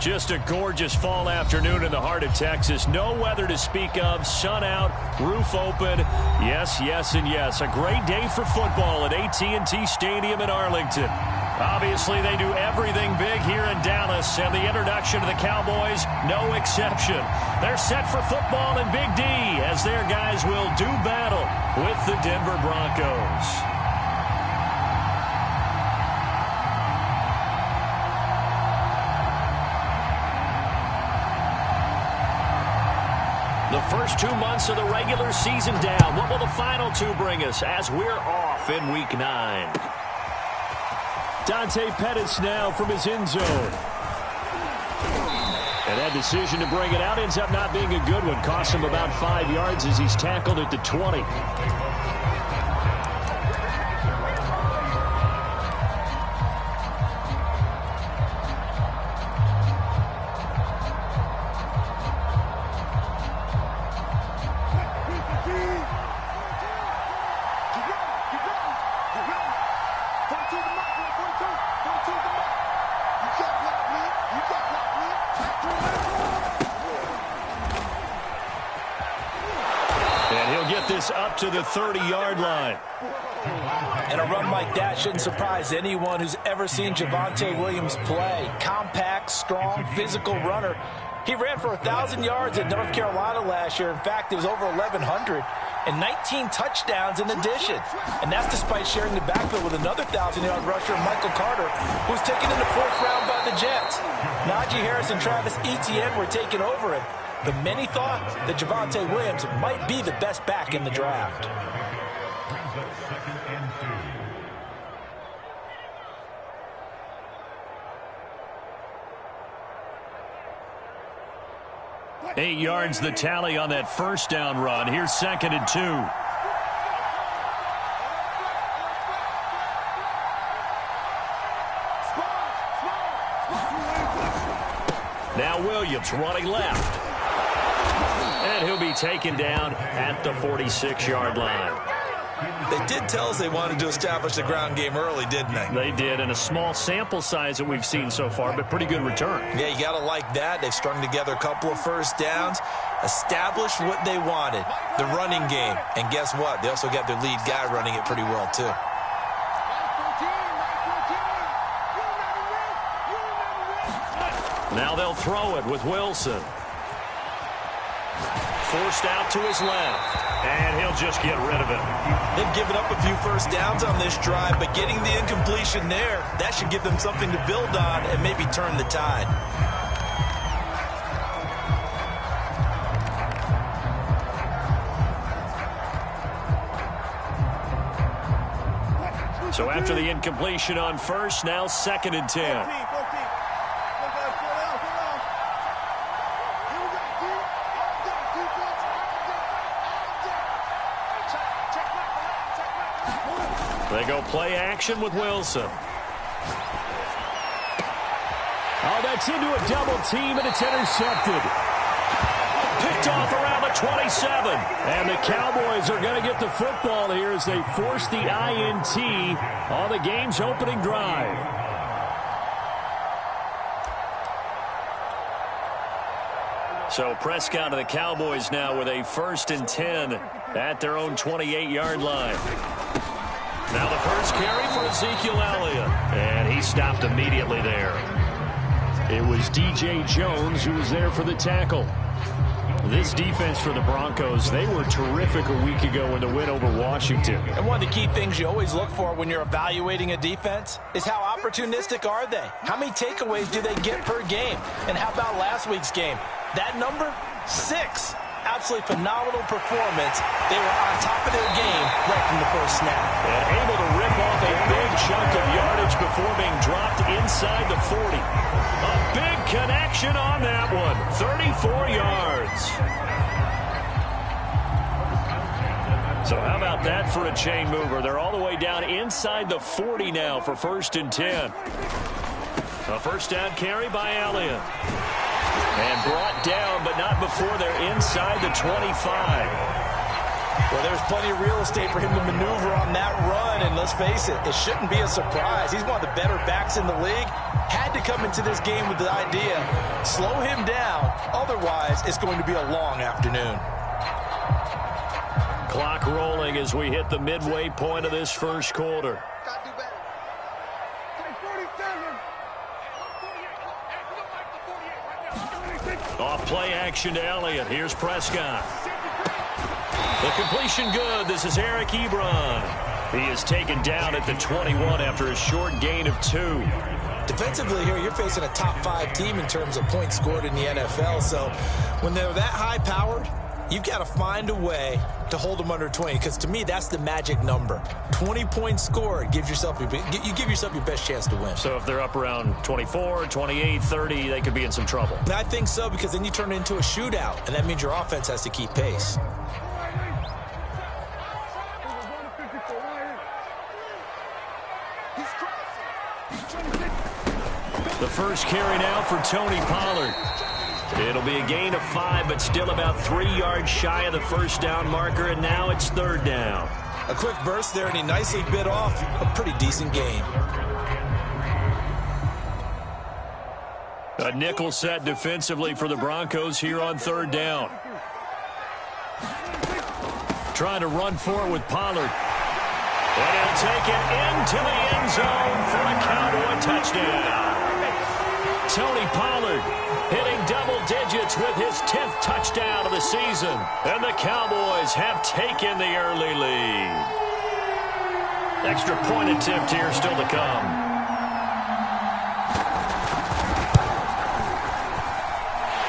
Just a gorgeous fall afternoon in the heart of Texas. No weather to speak of. Sun out, roof open. Yes, yes, and yes. A great day for football at AT&T Stadium in Arlington. Obviously, they do everything big here in Dallas, and the introduction to the Cowboys, no exception. They're set for football in Big D as their guys will do battle with the Denver Broncos. The first 2 months of the regular season down. What will the final two bring us as we're off in Week 9? Dante Pettis now from his end zone. And that decision to bring it out ends up not being a good one. Costs him about 5 yards as he's tackled at the 20. Up to the 30-yard line. And a run like that shouldn't surprise anyone who's ever seen Javonte Williams play. Compact, strong, physical runner. He ran for 1,000 yards at North Carolina last year. In fact, it was over 1,100 and 19 touchdowns in addition. And that's despite sharing the backfield with another 1,000-yard rusher, Michael Carter, who was taken in the 4th round by the Jets. Najee Harris and Travis Etienne were taking over him. But many thought that Javonte Williams might be the best back in the draft. Eight yards the tally on that first down run. Here's 2nd and 2. Now Williams running left. And he'll be taken down at the 46-yard line. They did tell us they wanted to establish the ground game early, didn't they? They did, and a small sample size that we've seen so far, but pretty good return. Yeah, you got to like that. They've strung together a couple of first downs, established what they wanted, the running game. And guess what? They also got their lead guy running it pretty well, too. Now they'll throw it with Wilson. Forced out to his left, and he'll just get rid of it. They've given up a few first downs on this drive, but getting the incompletion there, that should give them something to build on and maybe turn the tide. So after the incompletion on first, now 2nd and 10. They go play action with Wilson. Oh, that's into a double team, and it's intercepted. Picked off around the 27. And the Cowboys are going to get the football here as they force the INT on the game's opening drive. So Prescott of the Cowboys now with a 1st and 10 at their own 28-yard line. Now the first carry for Ezekiel Elliott, and he stopped immediately there. It was D.J. Jones who was there for the tackle. This defense for the Broncos, they were terrific a week ago in the win over Washington. And one of the key things you always look for when you're evaluating a defense is how opportunistic are they? How many takeaways do they get per game? And how about last week's game? That number, 6. Absolutely phenomenal performance. They were on top of their game right from the first snap. And able to rip off a big chunk of yardage before being dropped inside the 40. A big connection on that one. 34 yards. So how about that for a chain mover? They're all the way down inside the 40 now for 1st and 10. A first down carry by Elliott. And brought down, but not before they're inside the 25. Well, there's plenty of real estate for him to maneuver on that run, and let's face it, it shouldn't be a surprise. He's one of the better backs in the league. Had to come into this game with the idea, slow him down, otherwise it's going to be a long afternoon. Clock rolling as we hit the midway point of this first quarter. Off play action to Elliott. Here's Prescott. The completion good. This is Eric Ebron. He is taken down at the 21 after a short gain of 2. Defensively here, you're facing a top 5 team in terms of points scored in the NFL. So when they're that high-powered, you've got to find a way to hold them under 20, because to me, that's the magic number. 20 points scored gives yourself you give yourself your best chance to win. So if they're up around 24, 28, 30, they could be in some trouble. I think so, because then you turn it into a shootout, and that means your offense has to keep pace. The first carry now for Tony Pollard. It'll be a gain of 5, but still about 3 yards shy of the first down marker, and now it's 3rd down. A quick burst there, and he nicely bit off a pretty decent gain. A nickel set defensively for the Broncos here on 3rd down. Trying to run for it with Pollard. And he'll take it into the end zone for a Cowboy touchdown. Tony Pollard hitting double digits with his 10th touchdown of the season. And the Cowboys have taken the early lead. Extra point attempt here still to come.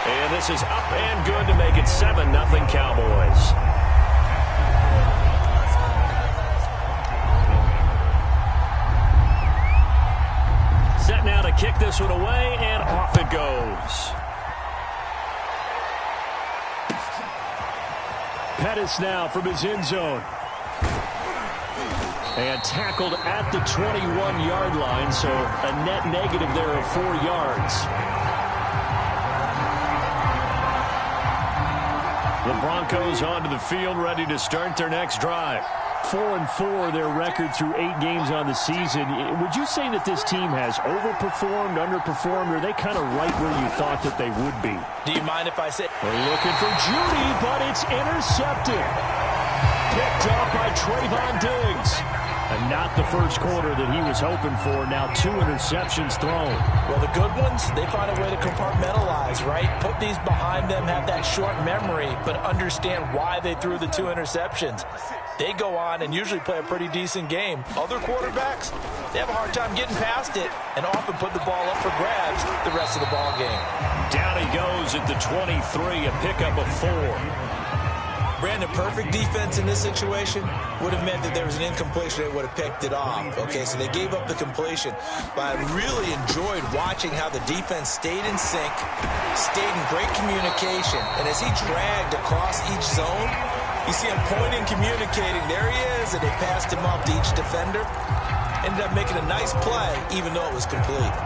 And this is up and good to make it 7-0 Cowboys. Set now to kick this one away, and off it goes. Pettis now from his end zone. And tackled at the 21-yard line, so a net negative there of 4 yards. The Broncos onto the field, ready to start their next drive. 4-4 their record through 8 games on the season. Would you say that this team has overperformed, underperformed, or are they kind of right where you thought that they would be? Do you mind if I say? They're looking for Judy, but it's intercepted. Picked up by Trayvon Diggs. And not the first quarter that he was hoping for. Now 2 interceptions thrown. Well, the good ones, they find a way to compartmentalize, right? Put these behind them, have that short memory, but understand why they threw the 2 interceptions. They go on and usually play a pretty decent game. Other quarterbacks, they have a hard time getting past it and often put the ball up for grabs the rest of the ball game. Down he goes at the 23, a pickup of 4. Brandon, perfect defense in this situation would have meant that there was an incompletion. They would have picked it off. Okay, so they gave up the completion. But I really enjoyed watching how the defense stayed in sync, stayed in great communication. And as he dragged across each zone, you see him pointing, communicating. There he is, and they passed him up to each defender. Ended up making a nice play, even though it was complete.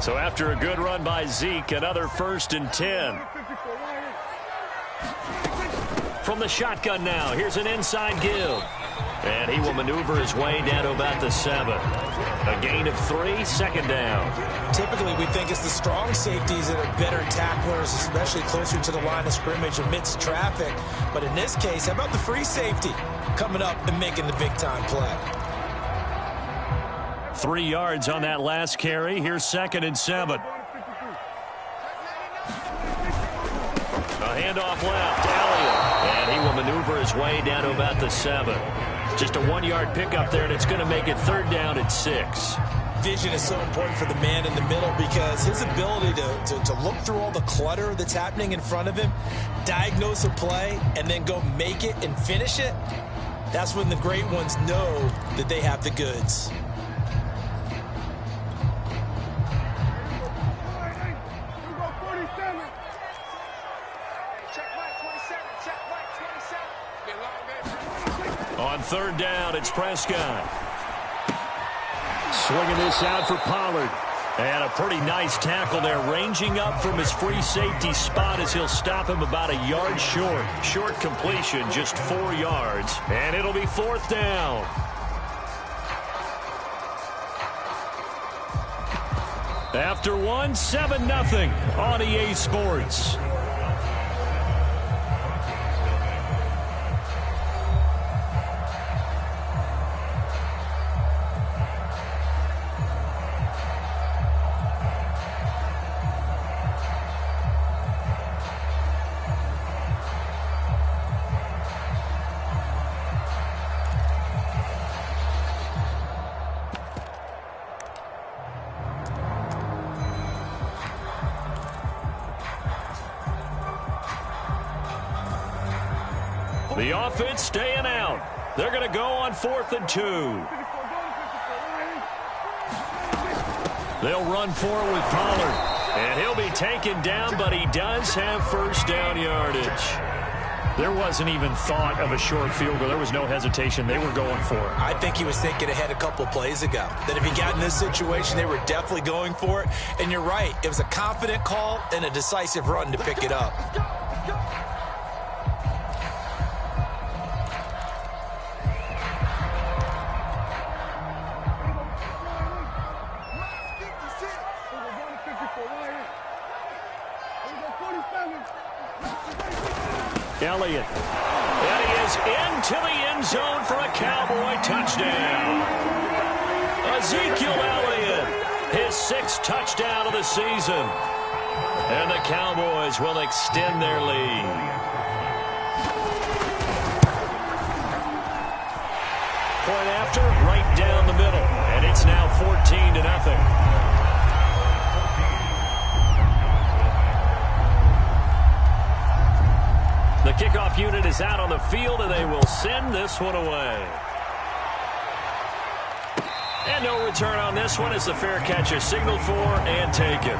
So after a good run by Zeke, another 1st and 10. From the shotgun now, here's an inside give. And he will maneuver his way down to about the 7. A gain of 3, 2nd down. Typically, we think it's the strong safeties that are better tacklers, especially closer to the line of scrimmage amidst traffic. But in this case, how about the free safety coming up and making the big-time play? 3 yards on that last carry. Here's 2nd and 7. A handoff left, Elliott. And he will maneuver his way down to about the 7. Just a 1-yard pickup there, and it's going to make it 3rd down at 6. Vision is so important for the man in the middle because his ability to look through all the clutter that's happening in front of him, diagnose a play, and then go make it and finish it, that's when the great ones know that they have the goods. On third down, it's Prescott. Swinging this out for Pollard. And a pretty nice tackle there, ranging up from his free safety spot as he'll stop him about a yard short. Short completion, just 4 yards. And it'll be fourth down. After one, 7-0 on EA Sports. The offense staying out. They're going to go on 4th and 2. They'll run forward with Pollard. And he'll be taken down, but he does have first down yardage. There wasn't even thought of a short field goal. There was no hesitation. They were going for it. I think he was thinking ahead a couple plays ago. That if he got in this situation, they were definitely going for it. And you're right. It was a confident call and a decisive run to pick it up. Elliott. And he is into the end zone for a Cowboy touchdown. Ezekiel Elliott, his 6th touchdown of the season. And the Cowboys will extend their lead. Point after, right down the middle. And it's now 14-0. The kickoff unit is out on the field, and they will send this one away. And no return on this one as the fair catch is signaled for and taken.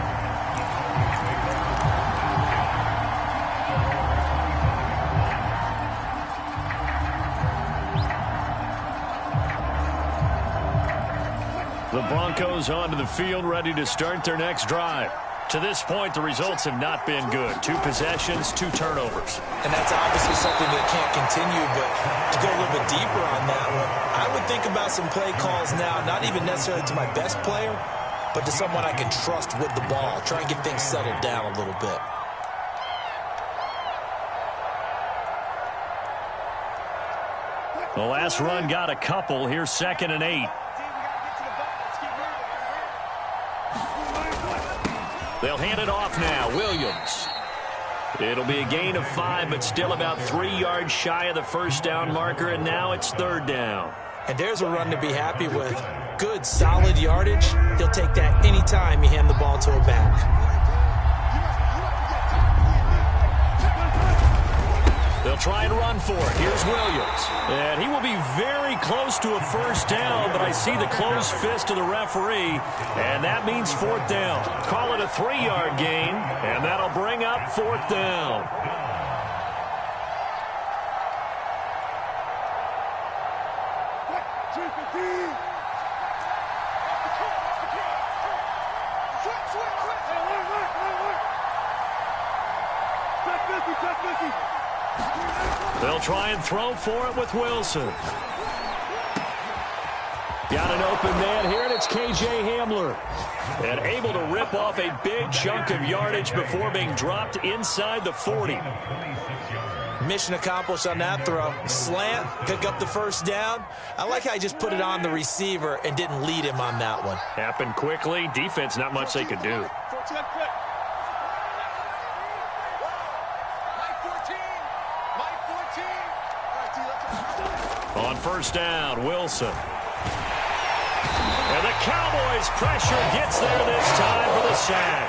The Broncos onto the field, ready to start their next drive. To this point, the results have not been good. 2 possessions, 2 turnovers. And that's obviously something that can't continue, but to go a little bit deeper on that one, I would think about some play calls now, not even necessarily to my best player, but to someone I can trust with the ball. Try and get things settled down a little bit. The last run got a couple. Here's 2nd and 8. They'll hand it off now. Williams. It'll be a gain of 5, but still about 3 yards shy of the first down marker, and now it's 3rd down. And there's a run to be happy with. Good, solid yardage. He'll take that anytime you hand the ball to a back. They'll try and run for it. Here's Williams. And he will be very close to a first down, but I see the closed fist of the referee, and that means 4th down. Call it a 3-yard gain, and that'll bring up 4th down. They'll try and throw for it with Wilson. Got an open man here, and it's K.J. Hamler. And able to rip off a big chunk of yardage before being dropped inside the 40. Mission accomplished on that throw. Slant, pick up the first down. I like how he just put it on the receiver and didn't lead him on that one. Happened quickly. Defense, not much they could do. On first down, Wilson. And the Cowboys pressure gets there this time for the sack.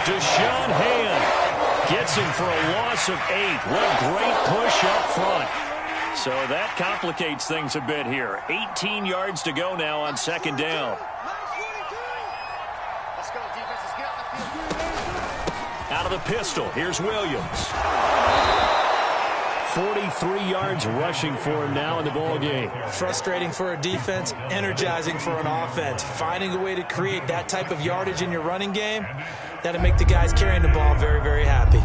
Deshaun Hand gets him for a loss of 8. What a great push up front. So that complicates things a bit here. 18 yards to go now on 2nd down. Out of the pistol, here's Williams. 43 yards rushing for him now in the ball game. Frustrating for a defense, energizing for an offense. Finding a way to create that type of yardage in your running game, that'll make the guys carrying the ball very, very happy.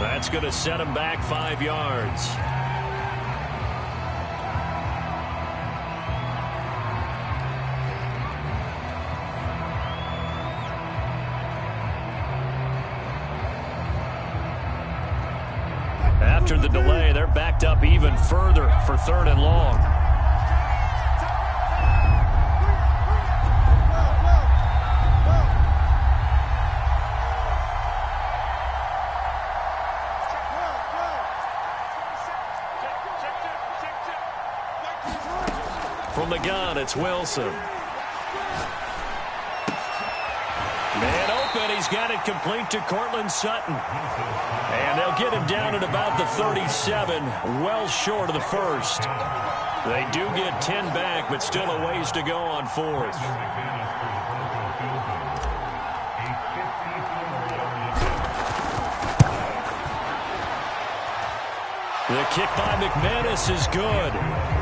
That's going to set him back 5 yards. After the delay, they're backed up even further for 3rd and long. From the gun, it's Wilson. Man open, he's got it complete to Cortland Sutton. And they'll get him down at about the 37, well short of the first. They do get 10 back, but still a ways to go on 4th. The kick by McManus is good.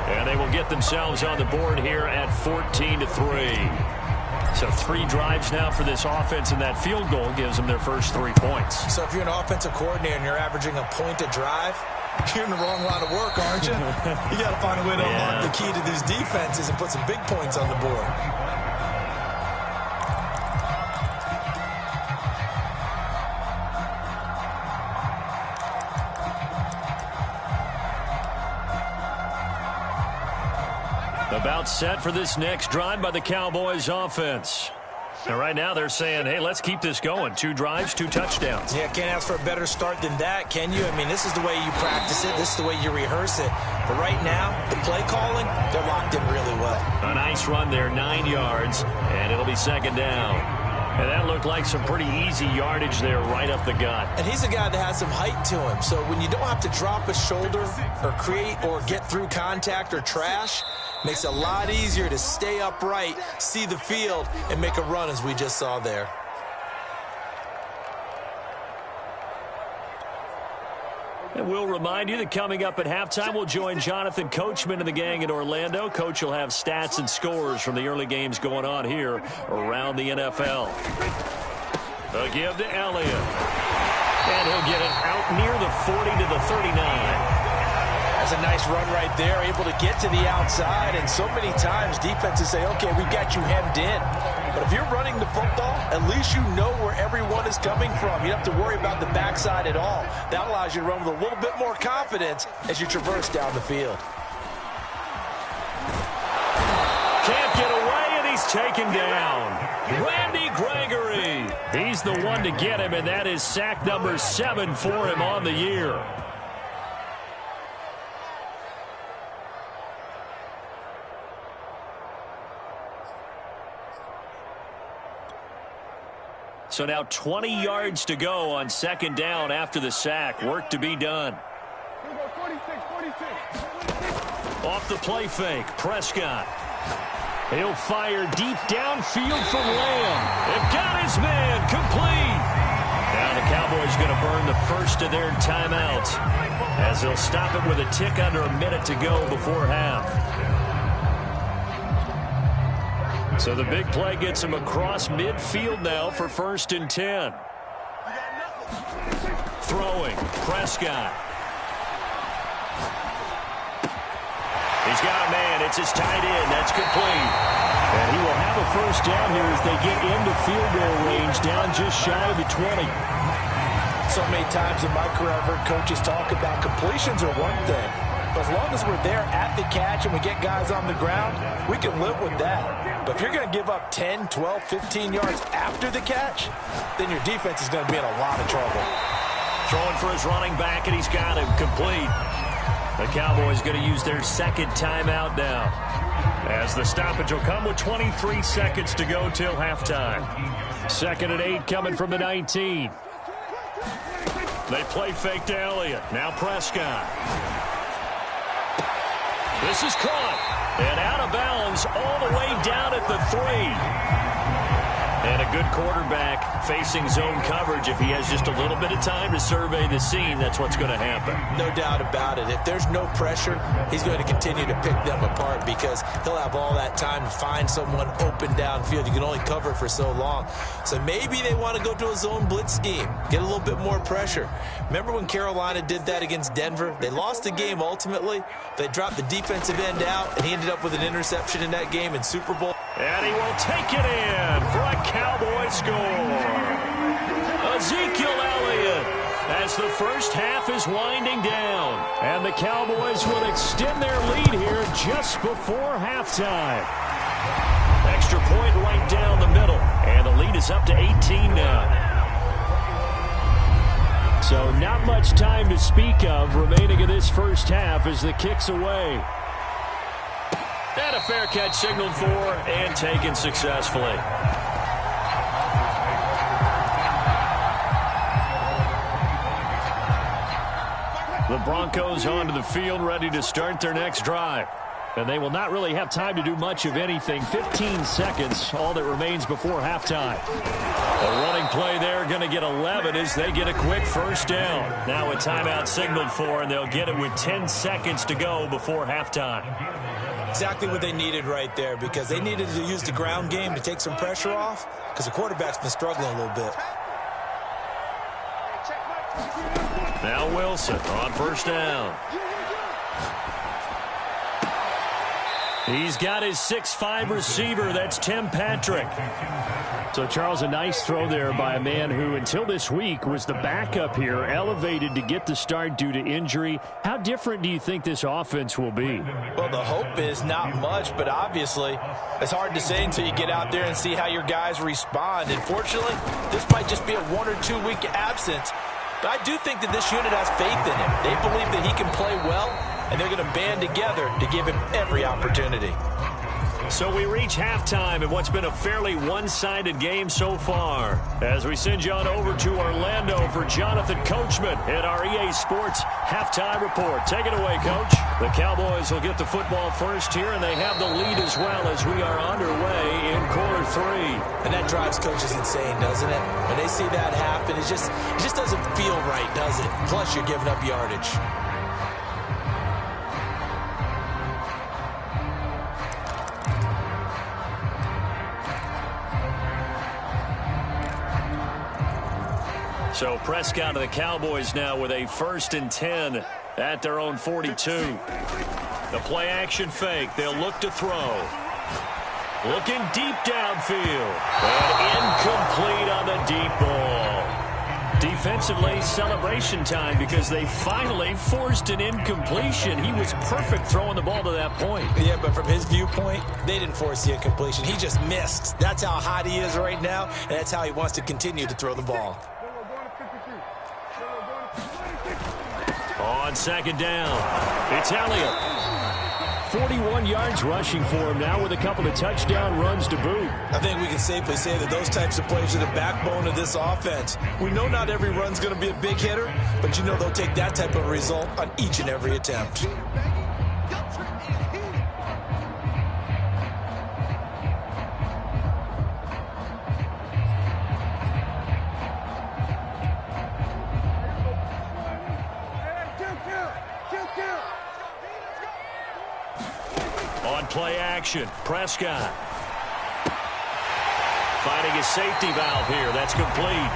And they will get themselves on the board here at 14-3. So 3 drives now for this offense, and that field goal gives them their first 3 points. So if you're an offensive coordinator and you're averaging a point a drive, you're in the wrong line of work, aren't you? You got to find a way to unlock the key to these defenses and put some big points on the board. About set for this next drive by the Cowboys offense. And right now they're saying, hey, let's keep this going. 2 drives, 2 touchdowns. Yeah, can't ask for a better start than that, can you? I mean, this is the way you practice it. This is the way you rehearse it. But right now, the play calling, they're locked in really well. A nice run there, 9 yards, and it'll be 2nd down. And that looked like some pretty easy yardage there right up the gut. And he's a guy that has some height to him. So when you don't have to drop a shoulder or create or get through contact or trash, makes it a lot easier to stay upright, see the field, and make a run as we just saw there. And we'll remind you that coming up at halftime, we'll join Jonathan Coachman and the gang in Orlando. Coach will have stats and scores from the early games going on here around the NFL. A give to Elliott. And he'll get it out near the 40 to the 39. That's a nice run right there, able to get to the outside. And so many times defenses say, okay, we've got you hemmed in. But if you're running the football, at least you know where everyone is coming from. You don't have to worry about the backside at all. That allows you to run with a little bit more confidence as you traverse down the field. Can't get away, and he's taken down. Randy Gregory. He's the one to get him, and that is sack number 7 for him on the year. So now 20 yards to go on 2nd down after the sack. Work to be done. Off the play fake, Prescott. He'll fire deep downfield from Lamb. They've got his man complete. Now the Cowboys going to burn the first of their timeouts as they'll stop it with a tick under a minute to go before half. So the big play gets him across midfield now for 1st and 10. Throwing, Prescott. He's got a man. It's his tight end. That's complete. And he will have a 1st down here as they get into field goal range, down just shy of the 20. So many times in my career I've heard coaches talk about completions are one thing. But as long as we're there at the catch and we get guys on the ground, we can live with that. But if you're going to give up 10, 12, 15 yards after the catch, then your defense is going to be in a lot of trouble. Throwing for his running back, and he's got him complete. The Cowboys going to use their second timeout now, as the stoppage will come with 23 seconds to go till halftime. 2nd and 8 coming from the 19. They play fake to Elliott. Now Prescott. This is caught and out of bounds all the way down at the 3. And a good quarterback facing zone coverage. If he has just a little bit of time to survey the scene, that's what's going to happen. No doubt about it. If there's no pressure, he's going to continue to pick them apart because he'll have all that time to find someone open downfield. You can only cover for so long. So maybe they want to go to a zone blitz scheme, get a little bit more pressure. Remember when Carolina did that against Denver? They lost the game ultimately. They dropped the defensive end out, and he ended up with an interception in that game in Super Bowl. And he will take it in for a Cowboy score. Ezekiel Elliott, as the first half is winding down. And the Cowboys will extend their lead here just before halftime. Extra point right down the middle. And the lead is up to 18 now. So not much time to speak of remaining in this first half as the kick's away. And a fair catch signaled for and taken successfully. The Broncos onto the field, ready to start their next drive. And they will not really have time to do much of anything. 15 seconds, all that remains before halftime. A running play there, going to get 11 as they get a quick first down. Now a timeout signaled for, and they'll get it with 10 seconds to go before halftime. Exactly what they needed right there, because they needed to use the ground game to take some pressure off, because the quarterback's been struggling a little bit. Now Wilson on first down. He's got his 6'5" receiver. That's Tim Patrick. So, Charles, a nice throw there by a man who, until this week, was the backup here, elevated to get the start due to injury. How different do you think this offense will be? Well, the hope is not much, but obviously it's hard to say until you get out there and see how your guys respond. And fortunately, this might just be a 1 or 2 week absence. But I do think that this unit has faith in him. They believe that he can play well, and they're going to band together to give him every opportunity. So we reach halftime in what's been a fairly one-sided game so far. As we send you on over to Orlando for Jonathan Coachman at our EA Sports Halftime Report. Take it away, Coach. The Cowboys will get the football first here, and they have the lead as well as we are underway in quarter 3. And that drives coaches insane, doesn't it? When they see that happen, it just doesn't feel right, does it? Plus, you're giving up yardage. So Prescott of the Cowboys now with a 1st and 10 at their own 42. The play action fake. They'll look to throw. Looking deep downfield. And incomplete on the deep ball. Defensively, celebration time because they finally forced an incompletion. He was perfect throwing the ball to that point. Yeah, but from his viewpoint, they didn't force the incompletion. He just missed. That's how hot he is right now, and that's how he wants to continue to throw the ball. On 2nd down, it's Elliott. 41 yards rushing for him now with a couple of touchdown runs to boot. I think we can safely say that those types of plays are the backbone of this offense. We know not every run's going to be a big hitter, but you know they'll take that type of result on each and every attempt. Play action. Prescott finding his safety valve here. That's complete.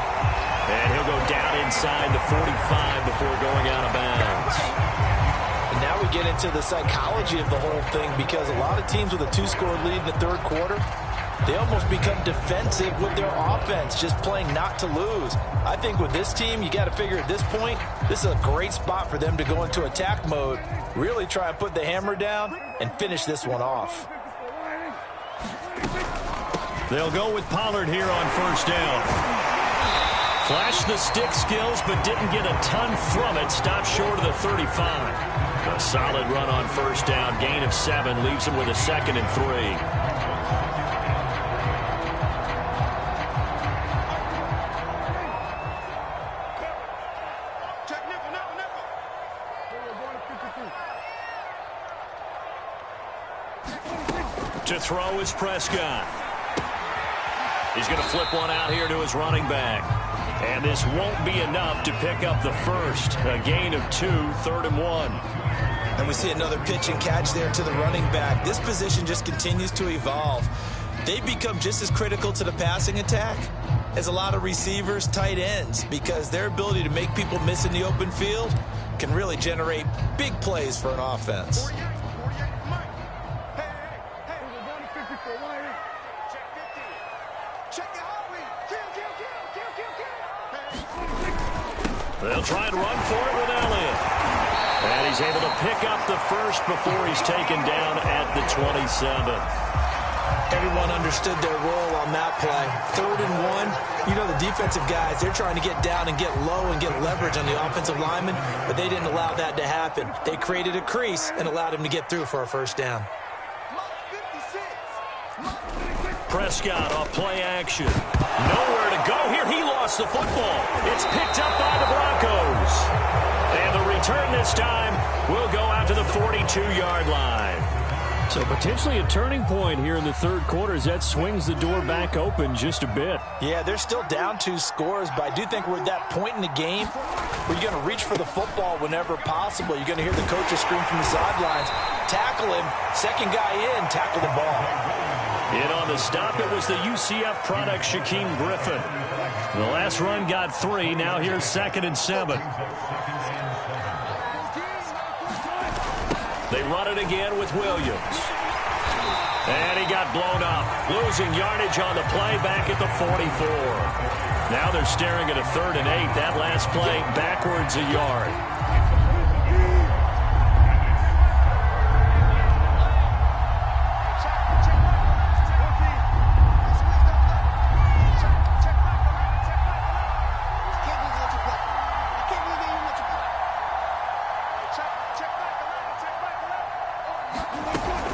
And he'll go down inside the 45 before going out of bounds. And now we get into the psychology of the whole thing, because a lot of teams with a 2-score lead in the 3rd quarter, they almost become defensive with their offense, just playing not to lose. I think with this team, you got to figure at this point, this is a great spot for them to go into attack mode, really try and put the hammer down and finish this one off. They'll go with Pollard here on 1st down. Flashed the stick skills, but didn't get a ton from it. Stopped short of the 35. A solid run on first down. Gain of 7 leaves him with a 2nd and 3. To throw is Prescott. He's going to flip one out here to his running back. And this won't be enough to pick up the first. A gain of 2, 3rd and 1. And we see another pitch and catch there to the running back. This position just continues to evolve. They become just as critical to the passing attack as a lot of receivers, tight ends, because their ability to make people miss in the open field can really generate big plays for an offense. They'll try and run for it with Elliott. And he's able to pick up the first before he's taken down at the 27. Everyone understood their role on that play. 3rd and 1. You know, the defensive guys, they're trying to get down and get low and get leverage on the offensive lineman, but they didn't allow that to happen. They created a crease and allowed him to get through for a first down. Prescott off play action. Nowhere to go here. He lost the football. It's picked up by the Broncos. And the return this time will go out to the 42-yard line. So potentially a turning point here in the 3rd quarter as that swings the door back open just a bit. Yeah, they're still down 2 scores, but I do think we're at that point in the game where you're going to reach for the football whenever possible. You're going to hear the coaches scream from the sidelines, tackle him, 2nd guy in, tackle the ball. In on the stop, it was the UCF product, Shaquem Griffin. The last run got 3. Now here's 2nd and 7. They run it again with Williams. And he got blown up. Losing yardage on the play back at the 44. Now they're staring at a 3rd and 8. That last play backwards a yard.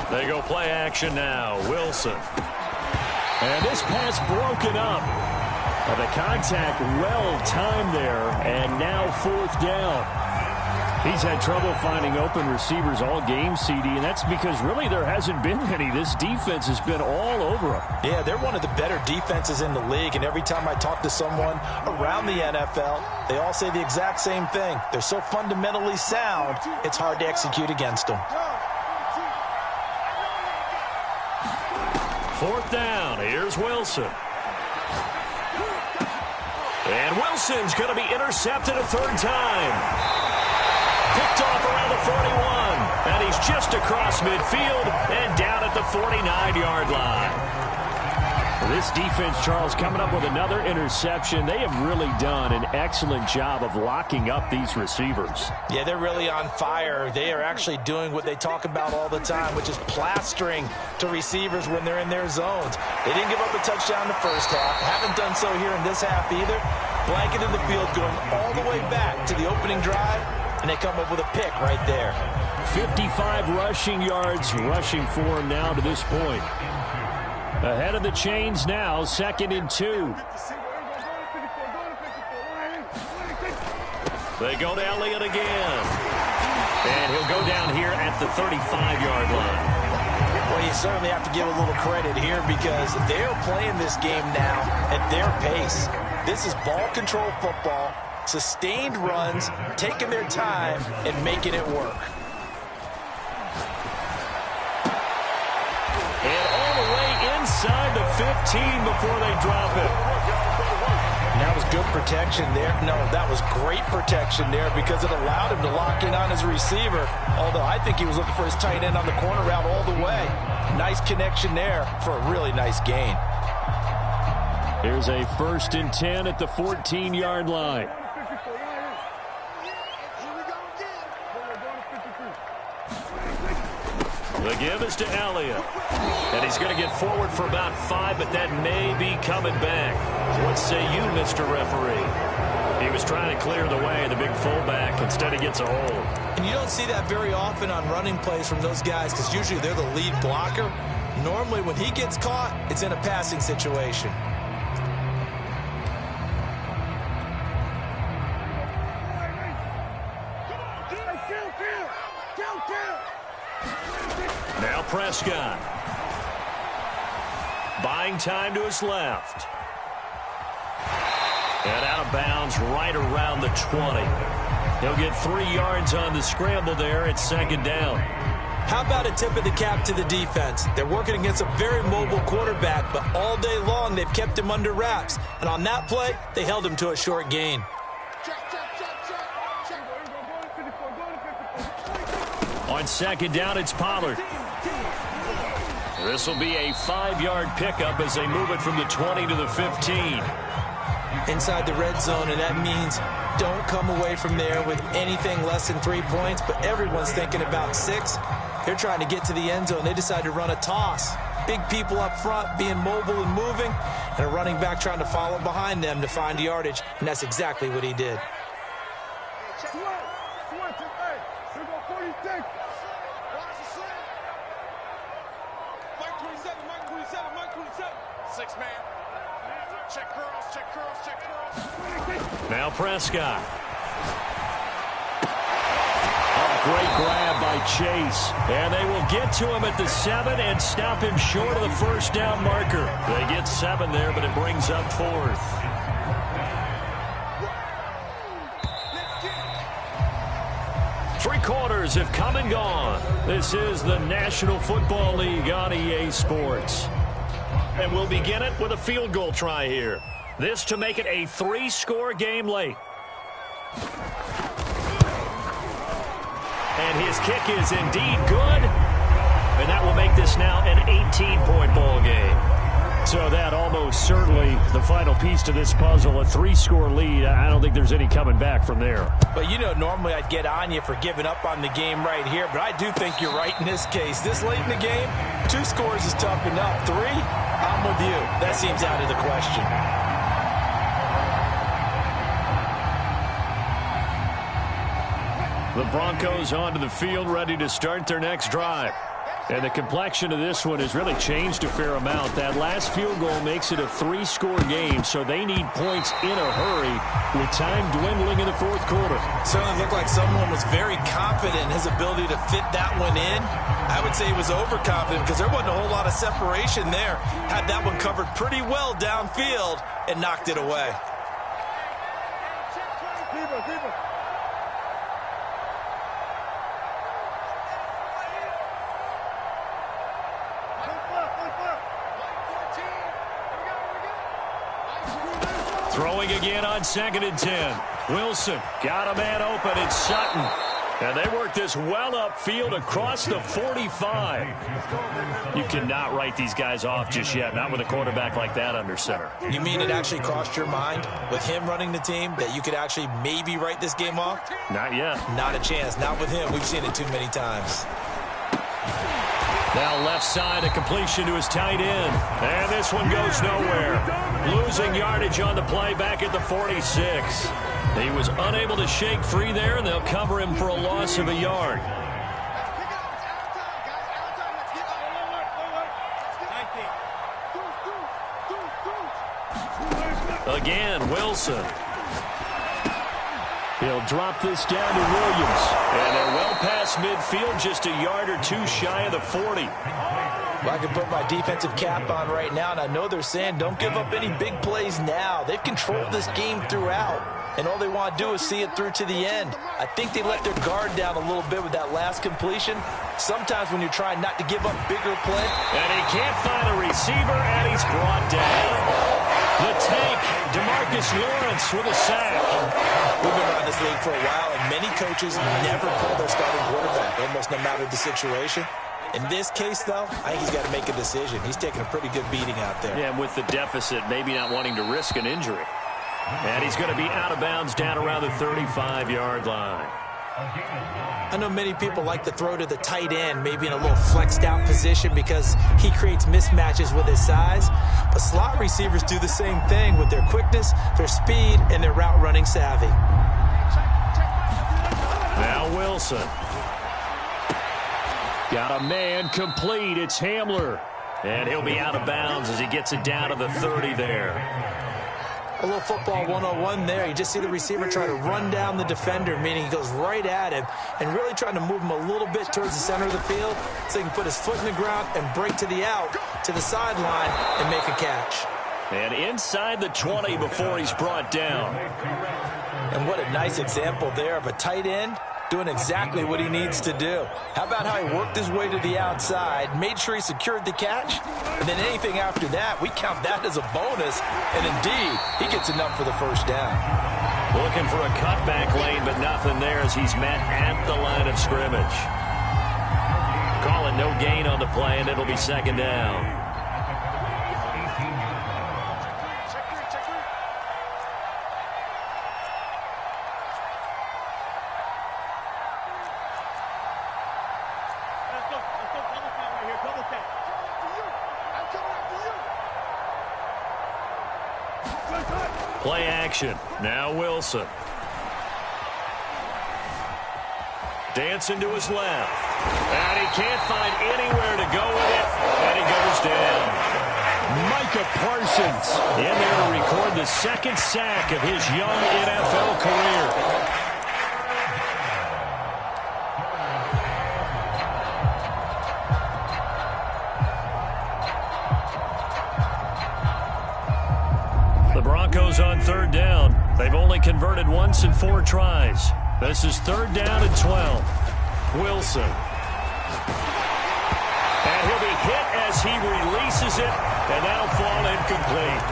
They go play action now. Wilson. And this pass broken up. The contact well timed there. And now 4th down. He's had trouble finding open receivers all game, CD, and that's because really there hasn't been many. This defense has been all over them. Yeah, they're one of the better defenses in the league, and every time I talk to someone around the NFL, they all say the exact same thing. They're so fundamentally sound, it's hard to execute against them. 4th down. Here's Wilson. And Wilson's going to be intercepted a 3rd time. Picked off around the 41. And he's just across midfield and down at the 49-yard line. This defense, Charles, coming up with another interception. They have really done an excellent job of locking up these receivers. Yeah, they're really on fire. They are actually doing what they talk about all the time, which is plastering to receivers when they're in their zones. They didn't give up a touchdown in the first half. Haven't done so here in this half either. Blanketed the field, going all the way back to the opening drive, and they come up with a pick right there. 55 rushing yards rushing for him now to this point. Ahead of the chains now, 2nd and 2. They go to Elliott again. And he'll go down here at the 35-yard line. Well, you certainly have to give a little credit here because they're playing this game now at their pace. This is ball control football, sustained runs, taking their time, and making it work. And all the way inside the 15 before they drop it. And that was good protection there. No, that was great protection there because it allowed him to lock in on his receiver. Although I think he was looking for his tight end on the corner route all the way. Nice connection there for a really nice gain. Here's a 1st and 10 at the 14-yard line. The give is to Elliott. And he's going to get forward for about 5, but that may be coming back. What say you, Mr. Referee? He was trying to clear the way, the big fullback. Instead, he gets a hole. And you don't see that very often on running plays from those guys because usually they're the lead blocker. Normally, when he gets caught, it's in a passing situation. Now Prescott. Buying time to his left. And out of bounds right around the 20. He'll get 3 yards on the scramble there. It's second down. How about a tip of the cap to the defense? They're working against a very mobile quarterback, but all day long they've kept him under wraps. And on that play, they held him to a short gain. On second down, it's Pollard. This will be a 5-yard pickup as they move it from the 20 to the 15. Inside the red zone, and that means don't come away from there with anything less than 3 points, but everyone's thinking about 6. They're trying to get to the end zone. They decide to run a toss. Big people up front being mobile and moving, and a running back trying to follow behind them to find yardage, and that's exactly what he did. Now Prescott. Oh, great grab by Chase. And they will get to him at the 7 and stop him short of the first down marker. They get 7 there, but it brings up 4th. Three quarters have come and gone. This is the National Football League on EA Sports. And we'll begin it with a field goal try here. This to make it a 3-score game late. And his kick is indeed good. And that will make this now an 18-point ball game. So that almost certainly the final piece to this puzzle, a 3-score lead. I don't think there's any coming back from there. But, you know, normally I'd get on you for giving up on the game right here, but I do think you're right in this case. This late in the game, 2 scores is tough enough. 3, I'm with you. That seems out of the question. The Broncos onto the field, ready to start their next drive. And the complexion of this one has really changed a fair amount. That last field goal makes it a 3-score game, so they need points in a hurry with time dwindling in the 4th quarter. Certainly looked like someone was very confident in his ability to fit that one in. I would say he was overconfident because there wasn't a whole lot of separation there. Had that one covered pretty well downfield and knocked it away. Throwing again on 2nd and 10. Wilson got a man open. It's Sutton. And they work this well upfield across the 45. You cannot write these guys off just yet, not with a quarterback like that under center. You mean it actually crossed your mind with him running the team that you could actually maybe write this game off? Not yet. Not a chance. Not with him. We've seen it too many times. Now left side, a completion to his tight end. And this one goes nowhere. Losing yardage on the play back at the 46. He was unable to shake free there, and they'll cover him for a loss of a yard. Again, Wilson. He'll drop this down to Williams. And they're well past midfield, just a yard or 2 shy of the 40. Well, I can put my defensive cap on right now, and I know they're saying don't give up any big plays now. They've controlled this game throughout, and all they want to do is see it through to the end. I think they let their guard down a little bit with that last completion. Sometimes when you're trying not to give up bigger play. And he can't find a receiver, and he's brought down. The tank, DeMarcus Lawrence with a sack. We've been around this league for a while, and many coaches never pull their starting quarterback, almost no matter the situation. In this case, though, I think he's got to make a decision. He's taking a pretty good beating out there. Yeah, and with the deficit, maybe not wanting to risk an injury. And he's going to be out of bounds down around the 35-yard line. I know many people like to throw to the tight end, maybe in a little flexed out position because he creates mismatches with his size. But slot receivers do the same thing with their quickness, their speed, and their route running savvy. Now Wilson. Got a man complete. It's Hamler. And he'll be out of bounds as he gets it down to the 30 there. A little football 101 there. You just see the receiver try to run down the defender, meaning he goes right at him and really trying to move him a little bit towards the center of the field so he can put his foot in the ground and break to the out, to the sideline, and make a catch. And inside the 20 before he's brought down. And what a nice example there of a tight end doing exactly what he needs to do. How about how he worked his way to the outside, made sure he secured the catch, and then anything after that, we count that as a bonus, and indeed, he gets enough for the first down. Looking for a cutback lane, but nothing there as he's met at the line of scrimmage. Call it no gain on the play, and it'll be second down. Play action. Now Wilson. Dancing to his left. And he can't find anywhere to go with it. And he goes down. Micah Parsons in there to record the second sack of his young NFL career. Broncos on third down. They've only converted once in 4 tries. This is third down and 12. Wilson. And he'll be hit as he releases it, and that'll fall incomplete.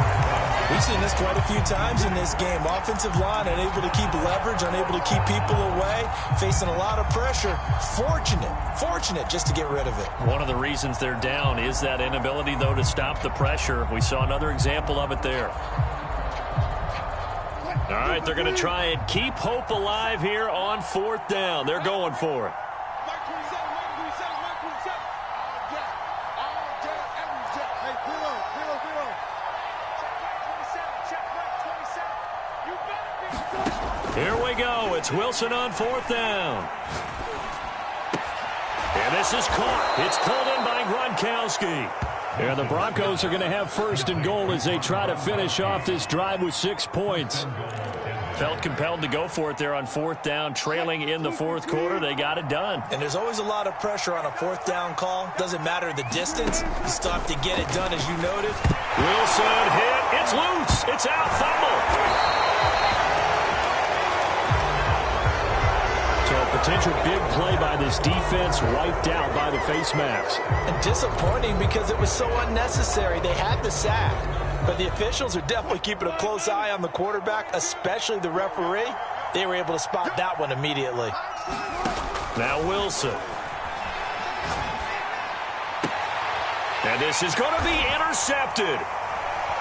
We've seen this quite a few times in this game. Offensive line unable to keep leverage, unable to keep people away, facing a lot of pressure. Fortunate just to get rid of it. One of the reasons they're down is that inability, though, to stop the pressure. We saw another example of it there. All right, they're going to try and keep hope alive here on fourth down. They're going for it. Here we go. It's Wilson on fourth down. And this is caught. It's pulled in by Gronkowski. And the Broncos are going to have first and goal as they try to finish off this drive with 6 points. Felt compelled to go for it there on fourth down, trailing in the fourth quarter. They got it done. And there's always a lot of pressure on a fourth down call. Doesn't matter the distance. You still have to get it done, as you noted. Wilson hit. It's loose. It's out. Fumble. So a potential big play by this defense wiped out by the face mask. And disappointing because it was so unnecessary. They had the sack. But the officials are definitely keeping a close eye on the quarterback, especially the referee. They were able to spot that one immediately. Now Wilson. And this is going to be intercepted.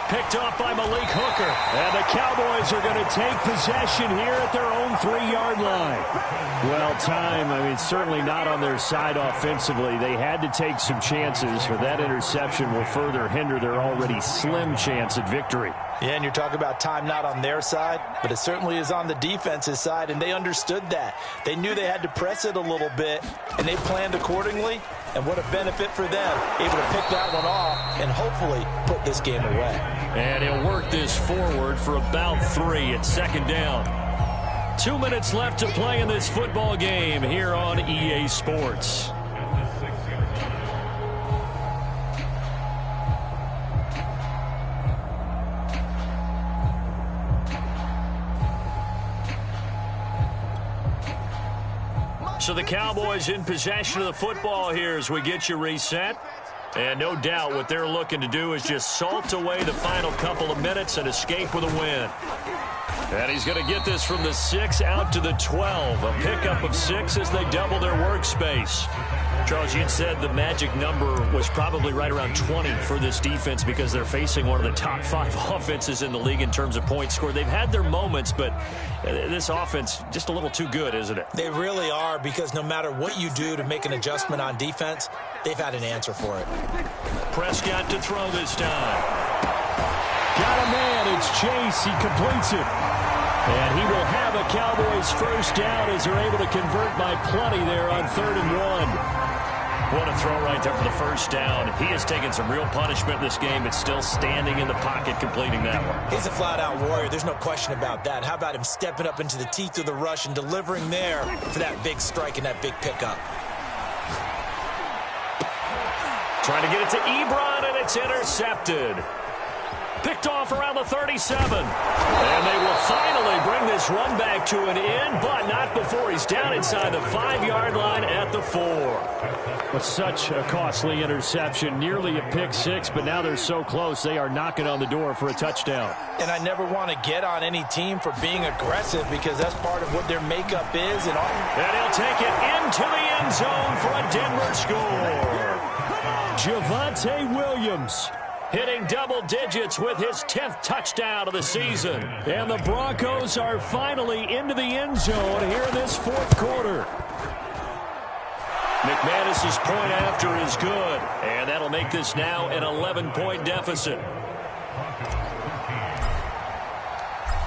Picked off by Malik Hooker. And the Cowboys are going to take possession here at their own 3-yard line. Well, certainly not on their side offensively. They had to take some chances, but that interception will further hinder their already slim chance at victory. Yeah, and you're talking about time not on their side, but it certainly is on the defense's side, and they understood that. They knew they had to press it a little bit, and they planned accordingly, and what a benefit for them, able to pick that one off and hopefully put this game away. And he'll work this forward for about 3 at second down. 2 minutes left to play in this football game here on EA Sports. So the Cowboys in possession of the football here as we get you reset. And no doubt what they're looking to do is just salt away the final couple of minutes and escape with a win. And he's going to get this from the 6 out to the 12. A pickup of 6 as they double their workspace. Charles, you'd said the magic number was probably right around 20 for this defense because they're facing one of the top 5 offenses in the league in terms of points scored. They've had their moments, but this offense just a little too good, isn't it? They really are, because no matter what you do to make an adjustment on defense, they've had an answer for it. Prescott to throw this time. Got a man. It's Chase. He completes it. And he will have a Cowboys first down as they're able to convert by plenty there on 3rd and 1. What a throw right there for the first down. He has taken some real punishment in this game, but still standing in the pocket completing that one. He's a flat-out warrior. There's no question about that. How about him stepping up into the teeth of the rush and delivering there for that big strike and that big pickup? Trying to get it to Ebron, and it's intercepted. Picked off around the 37. And they will finally bring this run back to an end, but not before he's down inside the 5-yard line at the 4. But such a costly interception, nearly a pick six, but now they're so close they are knocking on the door for a touchdown. And I never want to get on any team for being aggressive because that's part of what their makeup is. And he'll take it into the end zone for a Denver score. Javonte Williams hitting double digits with his 10th touchdown of the season. And the Broncos are finally into the end zone here in this 4th quarter. McManus's point after is good, and that'll make this now an 11-point deficit.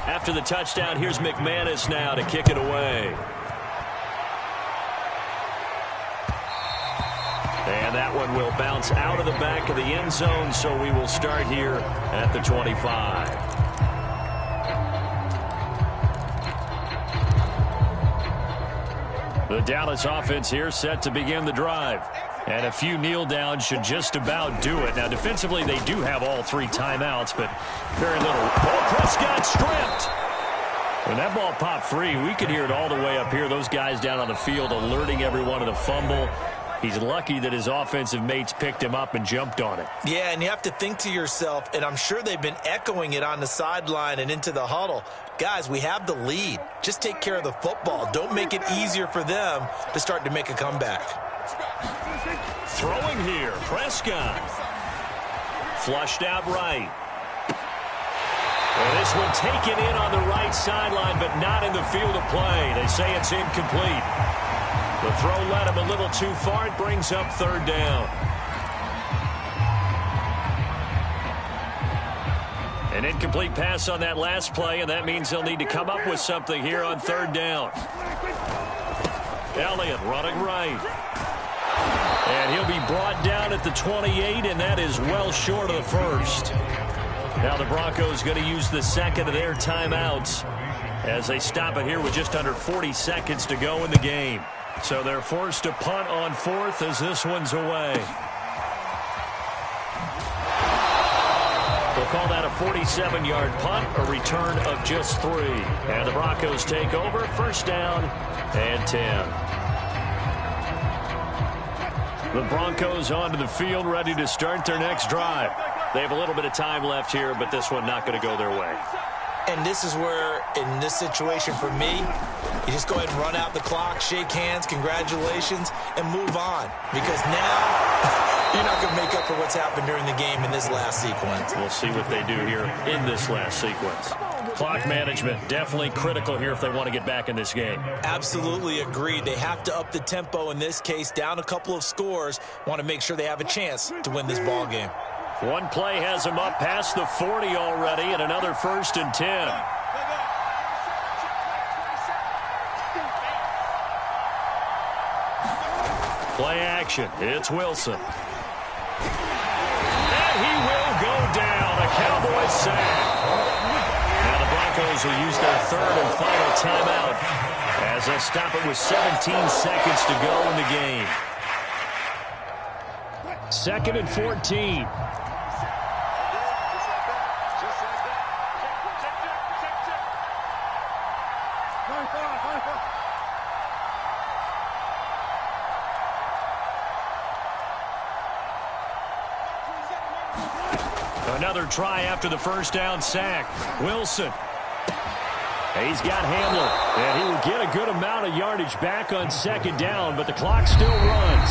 After the touchdown, here's McManus now to kick it away. And that one will bounce out of the back of the end zone, so we will start here at the 25. The Dallas offense here set to begin the drive. And a few kneel downs should just about do it. Now, defensively, they do have all 3 timeouts, but very little. Oh, Prescott stripped. When that ball popped free, we could hear it all the way up here. Those guys down on the field alerting everyone of the fumble. He's lucky that his offensive mates picked him up and jumped on it. Yeah, and you have to think to yourself, and I'm sure they've been echoing it on the sideline and into the huddle. Guys, we have the lead. Just take care of the football. Don't make it easier for them to start to make a comeback. Throwing here, Prescott. Flushed out right. Well, this one taken in on the right sideline, but not in the field of play. They say it's incomplete. The throw led him a little too far. It brings up 3rd down. An incomplete pass on that last play, and that means they'll need to come up with something here on 3rd down. Elliott running right. And he'll be brought down at the 28, and that is well short of the first. Now the Broncos going to use the second of their timeouts as they stop it here with just under 40 seconds to go in the game. So they're forced to punt on 4th as this one's away. We'll call that a 47-yard punt, a return of just 3. And the Broncos take over, 1st down and 10. The Broncos onto the field, ready to start their next drive. They have a little bit of time left here, but this one not going to go their way. And this is where, in this situation for me, you just go ahead and run out the clock, shake hands, congratulations, and move on. Because now you're not going to make up for what's happened during the game in this last sequence. We'll see what they do here in this last sequence. Clock management definitely critical here if they want to get back in this game. Absolutely agreed. They have to up the tempo in this case, down a couple of scores. Want to make sure they have a chance to win this ball game. One play has them up past the 40 already, and another 1st and 10. Play action. It's Wilson. And he will go down. A Cowboys sack. Now the Broncos will use their 3rd and final timeout as they stop it with 17 seconds to go in the game. 2nd and 14. Another try after the 1st down sack. Wilson. He's got Hamler, and he will get a good amount of yardage back on 2nd down, but the clock still runs.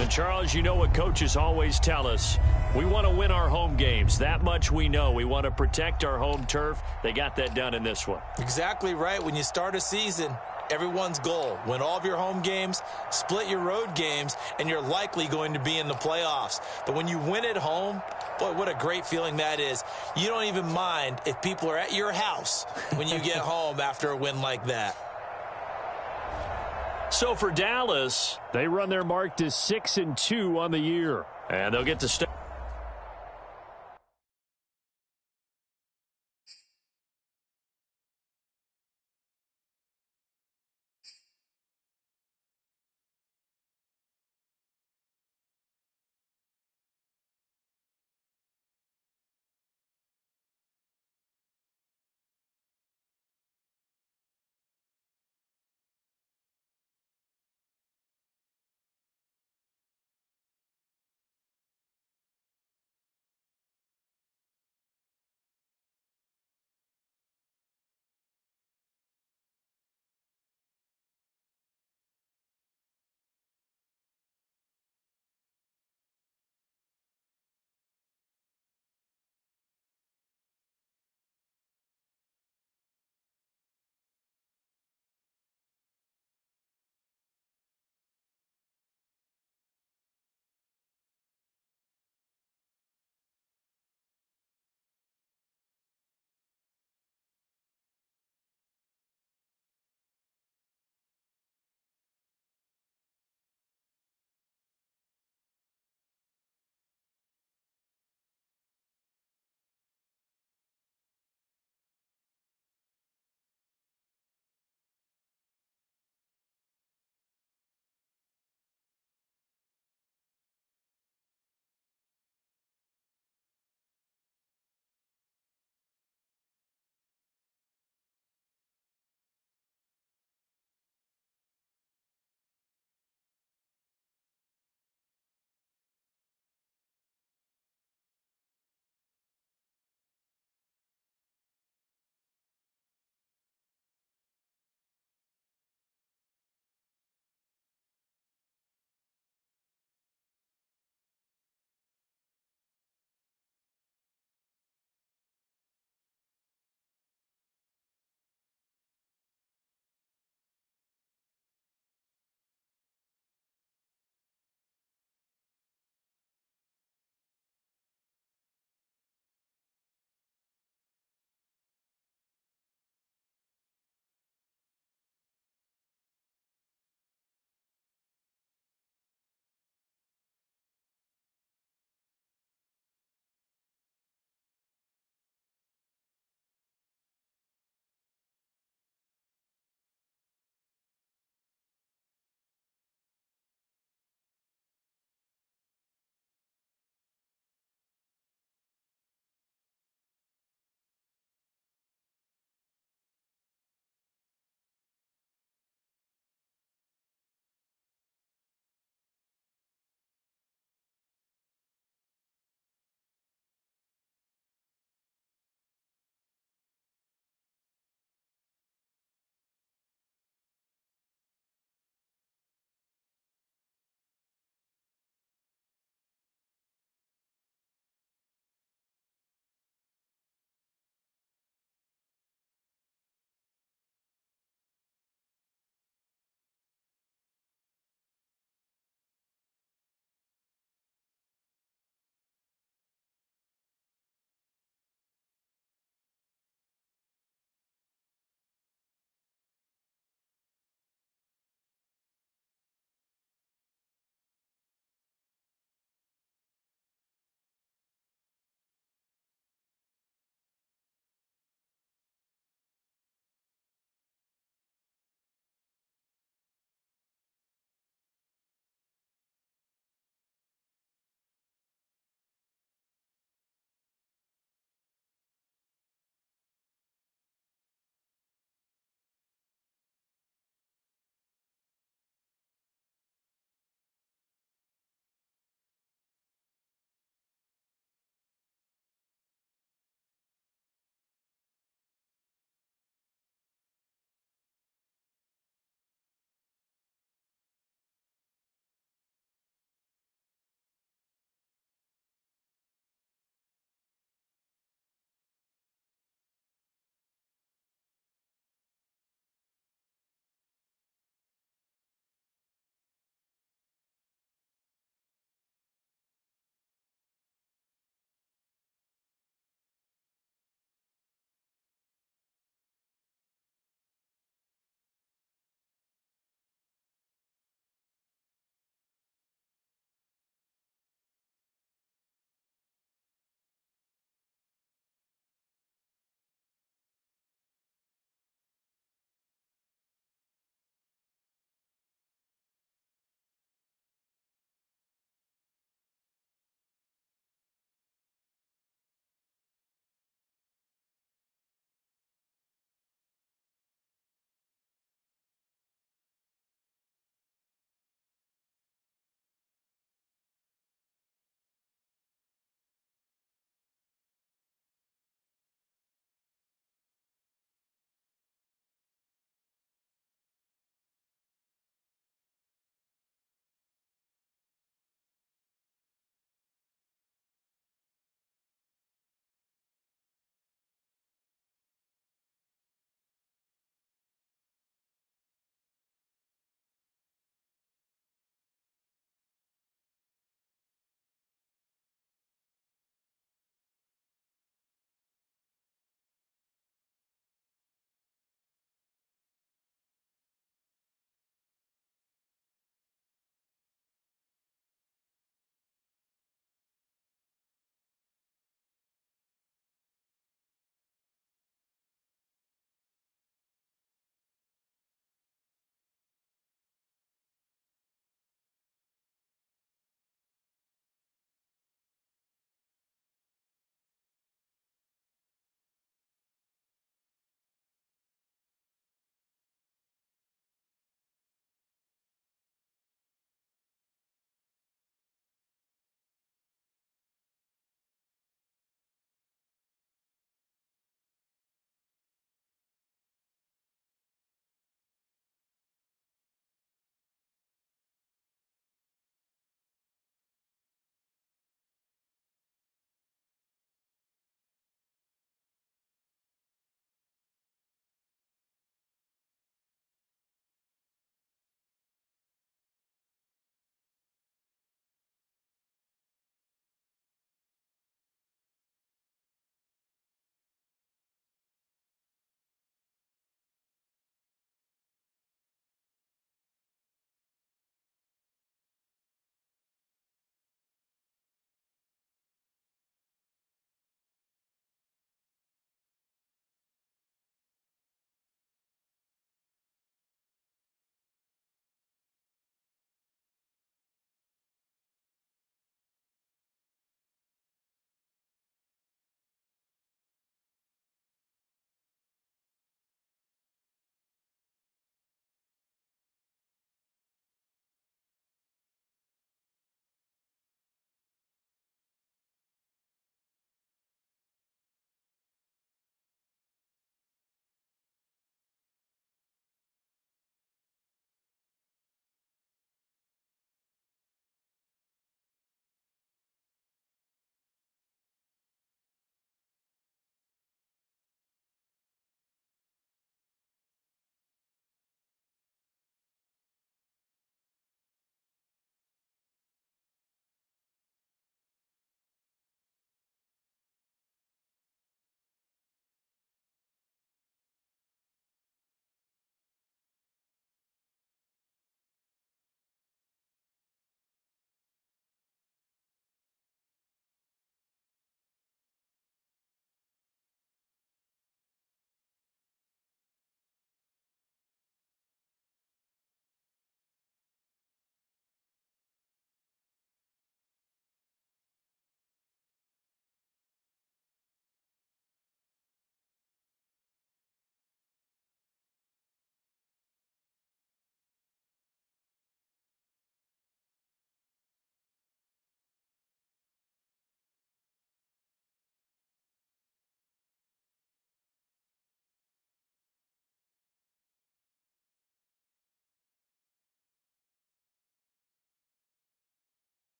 And Charles, you know what coaches always tell us. We want to win our home games. That much we know. We want to protect our home turf. They got that done in this one. Exactly right. When you start a season, everyone's goal. Win all of your home games, split your road games, and you're likely going to be in the playoffs. But when you win at home, boy, what a great feeling that is. You don't even mind if people are at your house when you get home after a win like that. So for Dallas, they run their mark to 6-2 on the year. And they'll get to start.